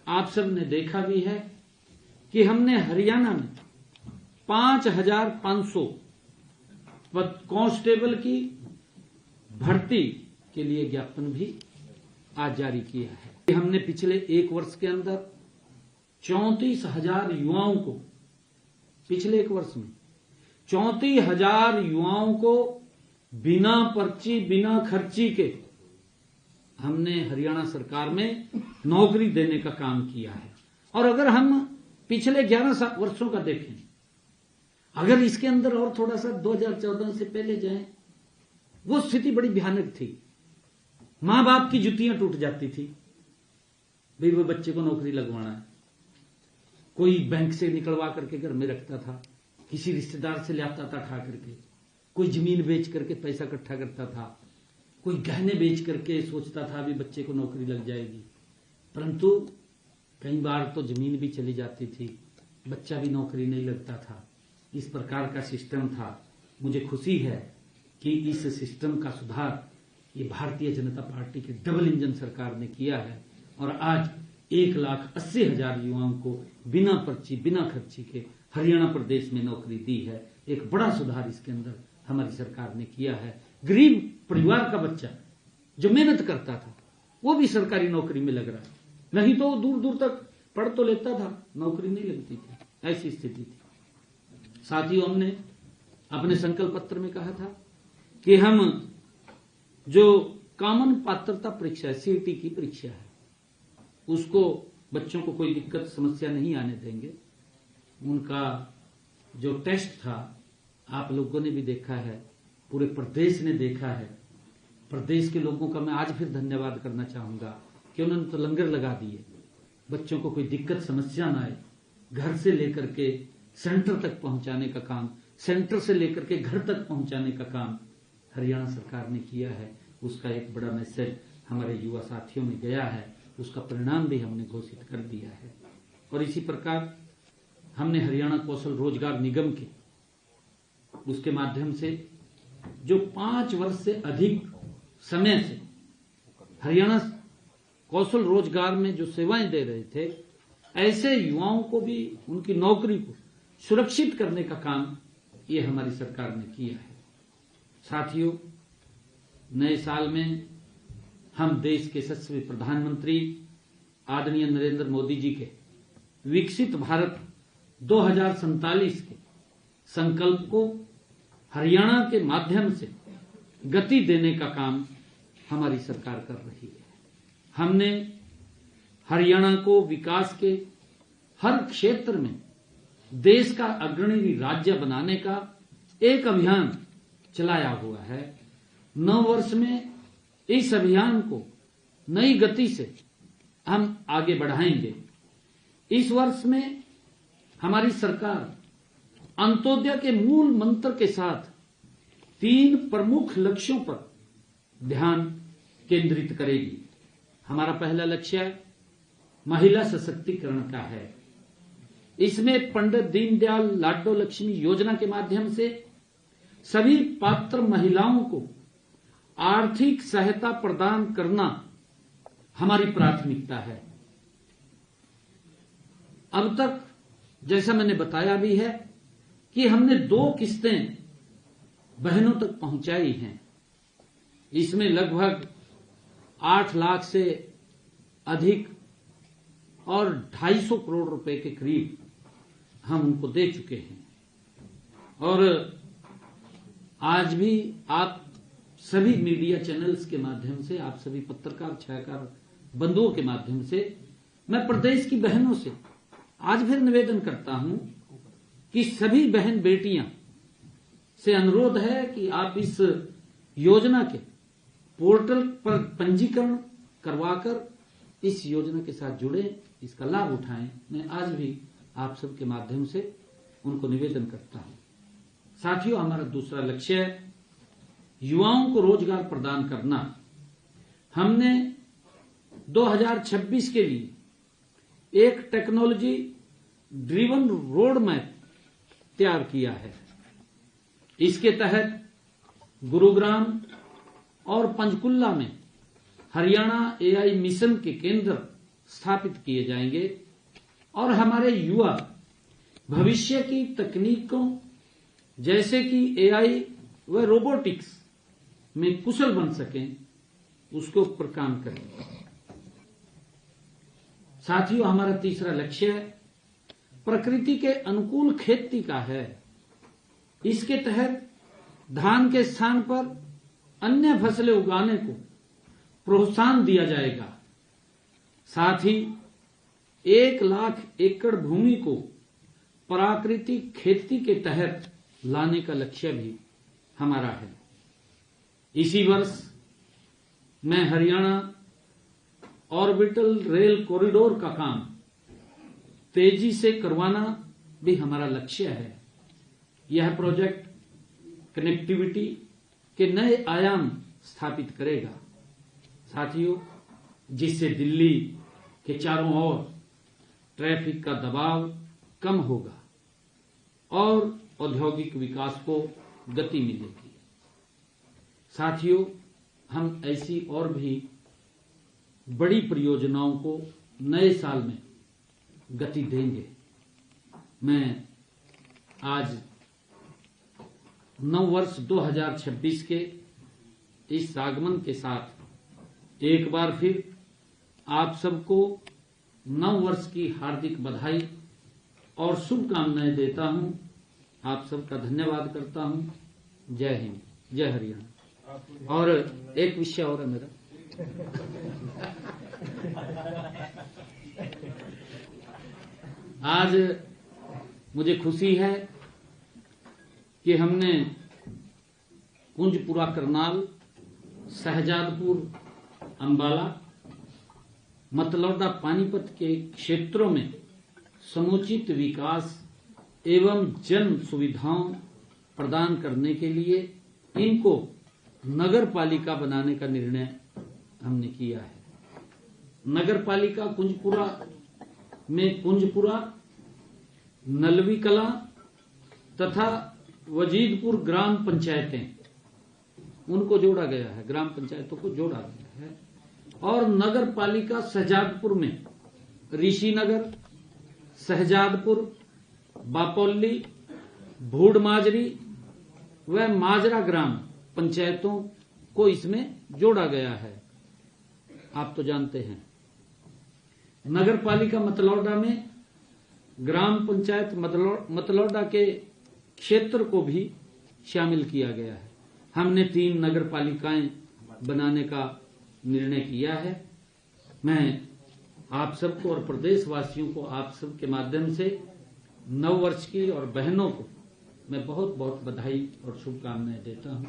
आप सब ने देखा भी है कि हमने हरियाणा में 5,500 कांस्टेबल की भर्ती के लिए ज्ञापन भी आज जारी किया है। हमने पिछले 1 वर्ष के अंदर 34,000 युवाओं को, पिछले 1 वर्ष में 34,000 युवाओं को बिना पर्ची बिना खर्ची के हमने हरियाणा सरकार में नौकरी देने का काम किया है। और अगर हम पिछले 11 वर्षों का देखें, अगर इसके अंदर और थोड़ा सा 2014 से पहले जाएं, वो स्थिति बड़ी भयानक थी। मां बाप की जुतियां टूट जाती थी, भाई वो बच्चे को नौकरी लगवाना है। कोई बैंक से निकलवा करके घर में रखता था, किसी रिश्तेदार से लाता था ठा करके, कोई जमीन बेच करके पैसा इकट्ठा करता था, कोई गहने बेच करके सोचता था भी बच्चे को नौकरी लग जाएगी। परंतु कई बार तो जमीन भी चली जाती थी, बच्चा भी नौकरी नहीं लगता था। इस प्रकार का सिस्टम था। मुझे खुशी है कि इस सिस्टम का सुधार ये भारतीय जनता पार्टी की डबल इंजन सरकार ने किया है और आज 1,80,000 युवाओं को बिना पर्ची बिना खर्ची के हरियाणा प्रदेश में नौकरी दी है। एक बड़ा सुधार इसके अंदर हमारी सरकार ने किया है। गरीब परिवार का बच्चा जो मेहनत करता था वो भी सरकारी नौकरी में लग रहा है, नहीं तो दूर दूर तक पढ़ तो लेता था, नौकरी नहीं लगती थी। ऐसी स्थिति थी। साथियों, हमने अपने संकल्प पत्र में कहा था कि हम जो कॉमन पात्रता परीक्षा है, सीईटी की परीक्षा है, उसको बच्चों को कोई दिक्कत समस्या नहीं आने देंगे। उनका जो टेस्ट था आप लोगों ने भी देखा है, पूरे प्रदेश ने देखा है। प्रदेश के लोगों का मैं आज फिर धन्यवाद करना चाहूंगा कि उन्होंने तो लंगर लगा दिए, बच्चों को कोई दिक्कत समस्या ना आए। घर से लेकर के सेंटर तक पहुंचाने का काम, सेंटर से लेकर के घर तक पहुंचाने का काम हरियाणा सरकार ने किया है। उसका एक बड़ा मैसेज हमारे युवा साथियों में गया है, उसका परिणाम भी हमने घोषित कर दिया है। और इसी प्रकार हमने हरियाणा कौशल रोजगार निगम के उसके माध्यम से जो 5 वर्ष से अधिक समय से हरियाणा कौशल रोजगार में जो सेवाएं दे रहे थे, ऐसे युवाओं को भी उनकी नौकरी को सुरक्षित करने का काम ये हमारी सरकार ने किया है। साथियों, नए साल में हम देश के यशस्वी प्रधानमंत्री आदरणीय नरेंद्र मोदी जी के विकसित भारत 2047 के संकल्प को हरियाणा के माध्यम से गति देने का काम हमारी सरकार कर रही है। हमने हरियाणा को विकास के हर क्षेत्र में देश का अग्रणी राज्य बनाने का एक अभियान चलाया हुआ है। 9 वर्ष में इस अभियान को नई गति से हम आगे बढ़ाएंगे। इस वर्ष में हमारी सरकार अंत्योदय के मूल मंत्र के साथ 3 प्रमुख लक्ष्यों पर ध्यान केंद्रित करेगी। हमारा पहला लक्ष्य महिला सशक्तिकरण का है। इसमें पंडित दीनदयाल लाडो लक्ष्मी योजना के माध्यम से सभी पात्र महिलाओं को आर्थिक सहायता प्रदान करना हमारी प्राथमिकता है। अब तक जैसा मैंने बताया भी है कि हमने 2 किस्तें बहनों तक पहुंचाई हैं। इसमें लगभग 8 लाख से अधिक और 250 करोड़ रुपए के करीब हम उनको दे चुके हैं। और आज भी आप सभी मीडिया चैनल्स के माध्यम से, आप सभी पत्रकार छायाकार बंधुओं के माध्यम से मैं प्रदेश की बहनों से आज फिर निवेदन करता हूं कि सभी बहन बेटियां से अनुरोध है कि आप इस योजना के पोर्टल पर पंजीकरण करवाकर इस योजना के साथ जुड़े, इसका लाभ उठाएं। मैं आज भी आप सबके माध्यम से उनको निवेदन करता हूं। साथियों, हमारा दूसरा लक्ष्य है युवाओं को रोजगार प्रदान करना। हमने 2026 के लिए एक टेक्नोलॉजी ड्रिवन रोड मैप तैयार किया है। इसके तहत गुरुग्राम और पंचकुला में हरियाणा एआई मिशन के केंद्र स्थापित किए जाएंगे और हमारे युवा भविष्य की तकनीकों जैसे कि एआई व रोबोटिक्स में कुशल बन सकें, उसके ऊपर काम करेंगे। साथियों, हमारा तीसरा लक्ष्य प्रकृति के अनुकूल खेती का है। इसके तहत धान के स्थान पर अन्य फसलें उगाने को प्रोत्साहन दिया जाएगा। साथ ही 1 लाख एकड़ भूमि को प्राकृतिक खेती के तहत लाने का लक्ष्य भी हमारा है। इसी वर्ष मैं हरियाणा ऑर्बिटल रेल कॉरिडोर का काम तेजी से करवाना भी हमारा लक्ष्य है। यह प्रोजेक्ट कनेक्टिविटी के नए आयाम स्थापित करेगा। साथियों, जिससे दिल्ली के चारों ओर ट्रैफिक का दबाव कम होगा और औद्योगिक विकास को गति मिलेगी। साथियों, हम ऐसी और भी बड़ी परियोजनाओं को नए साल में गति देंगे। मैं आज नववर्ष 2026 के इस आगमन के साथ एक बार फिर आप सबको नववर्ष की हार्दिक बधाई और शुभकामनाएं देता हूं। आप सबका धन्यवाद करता हूं। जय हिंद, जय हरियाणा। और एक विषय और है मेरा। आज मुझे खुशी है कि हमने कुंजपुरा करनाल, शहजादपुर, अंबाला, मतलौडा, पानीपत के क्षेत्रों में समुचित विकास एवं जन सुविधाओं प्रदान करने के लिए इनको नगर पालिका बनाने का निर्णय हमने किया है। नगर पालिका कुंजपुरा में कुंजपुरा, नलवी कला तथा वजीदपुर ग्राम पंचायतें, उनको जोड़ा गया है, ग्राम पंचायतों को जोड़ा गया है। और नगर पालिका शहजादपुर में ऋषिनगर, शहजादपुर, बापोली, भूड माजरी व माजरा ग्राम पंचायतों को इसमें जोड़ा गया है। आप तो जानते हैं, नगर पालिका मतलौडा में ग्राम पंचायत मतलौडा के क्षेत्र को भी शामिल किया गया है। हमने 3 नगर पालिकाएं बनाने का निर्णय किया है। मैं आप सबको और प्रदेशवासियों को आप सबके माध्यम से नववर्ष की और बहनों को मैं बहुत बहुत बधाई और शुभकामनाएं देता हूं।